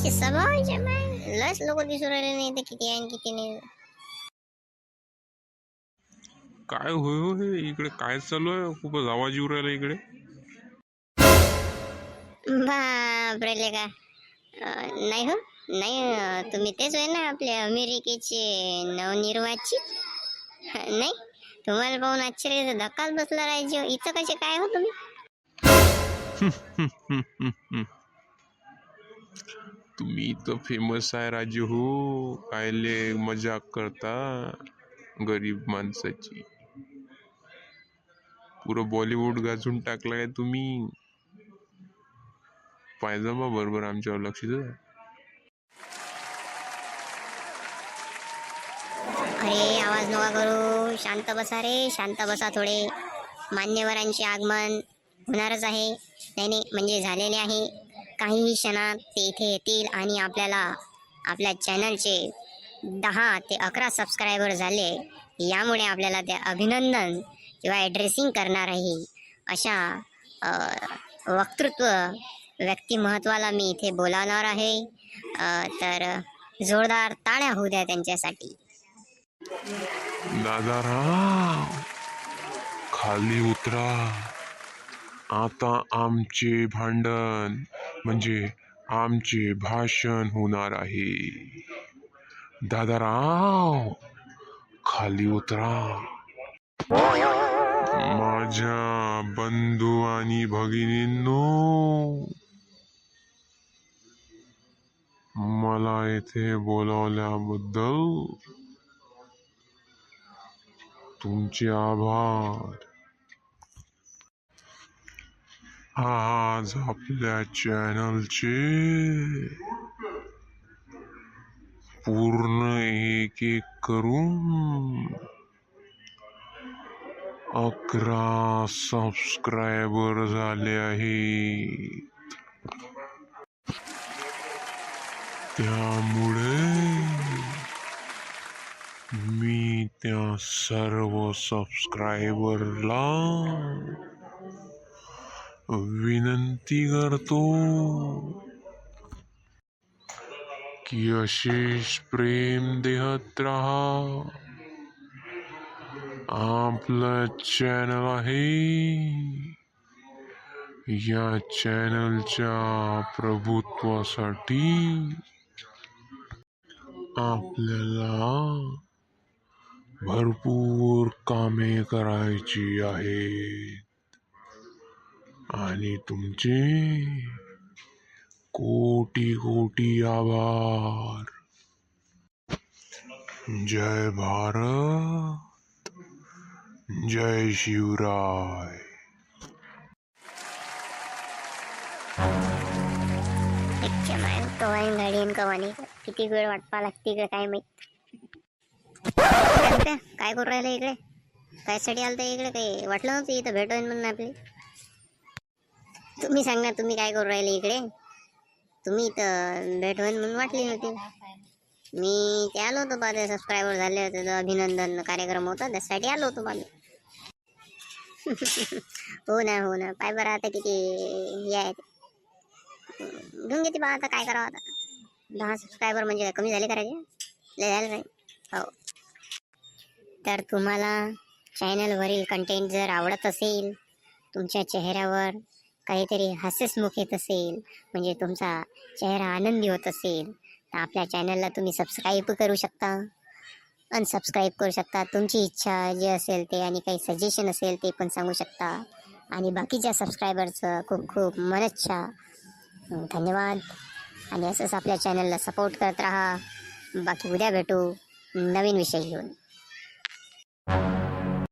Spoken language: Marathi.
यांची स्वभावाच्या लस लोक दिसू राहिले नाही तर किती आहे आणि किती नाही. काय होय हो हे इकडे काय चालू आहे? खूपच आवाज येऊ राहिला इकडे. बापरे का नाही हो नाही तुम्ही तेच आहे ना आपले अमेरिकेचे नवनिर्वाचित नाही तुम्हाला पाहून आश्चर्याचा धक्काच बसला राहायचे. इथं कसे काय हो तुम्ही? तुम्ही तर फेमस आहे राजे हो. कायले मजाक करता गरीब माणसाची. पुरं बॉलिवूड गाजून टाकलाय तुम्ही. पायजमा बरोबर आमच्यावर लक्ष द्या. अरे आवाज नका करू, शांत बसा रे, शांत बसा थोडे. मान्यवरांचे आगमन होणारच आहे. नाही म्हणजे झालेले आहे. काही क्षणात ते इथे येतील आणि आपल्याला आपल्या चॅनलचे 10 ते 11 सबस्क्रायबर झाले. यामुळे आपल्याला ते अभिनंदन किंवा ॲड्रेसिंग करणार आहे अशा वक्तृत्व व्यक्तिमत्वाला मी इथे बोलावणार आहे. तर जोरदार टाळ्या होऊ द्या त्यांच्यासाठी. दादाराव खाली उतरा. आता आमचे भांडण म्हणजे आमचे भाषण होणार आहे. दादाराव खाली उतरा. माझ्या बंधू आणि भगिनींनो, मला येथे बोलावल्याबद्दल तुमचे आभार. आज आपल्या चॅनलचे पूर्ण एक करून 11 सबस्क्रायबर झाले आहेत. त्यामुळे मी त्या सर्व सबस्क्रायबरला विनंती करतो की अशीच प्रेम देत राहा. आपलं चॅनल आहे. या चॅनलच्या प्रभुत्वासाठी आपल्याला भरपूर कामे करायची आहेत आणि तुमचे कोटी कोटी आभार. जय भारत, जय शिवराय. गाडी कवानी किती वेळ वाटपा लागते का काय माहित. काय करू राहिलं इकडे? काय साठी आलता इकडे? काही वाटलं नव्हतं इथं भेट होईल म्हणून आपली. तुम्ही सांगा तुम्ही काय करू राहिले इकडे? तुम्ही इथं भेट होईल म्हणून वाटली नव्हती. मी ते आलो होतो माझे सबस्क्रायबर झाले होते, अभिनंदन कार्यक्रम होता त्यासाठी आलो होतो माझं. हो ना पाय बरं आता किती हे आहे. घेऊन घेते बा आता काय करावं. आता 10 सबस्क्रायबर म्हणजे कमी झाले करायचे? लय झाले नाही हो. तर तुम्हाला चॅनलवरील कंटेंट जर आवडत असेल, तुमच्या चेहऱ्यावर काहीतरी हास्यमुख येत असेल, म्हणजे तुमचा चेहरा आनंदी होत असेल, तर आपल्या चॅनलला तुम्ही सबस्क्राईब करू शकता, अनसबस्क्राईब करू शकता. तुमची इच्छा जे असेल ते आणि काही सजेशन असेल ते पण सांगू शकता. आणि बाकीच्या सबस्क्रायबरचं खूप खूप मनच्छा धन्यवाद. आणि असंच आपल्या चॅनलला सपोर्ट करत राहा. बाकी उद्या भेटू नवीन विषय घेऊन.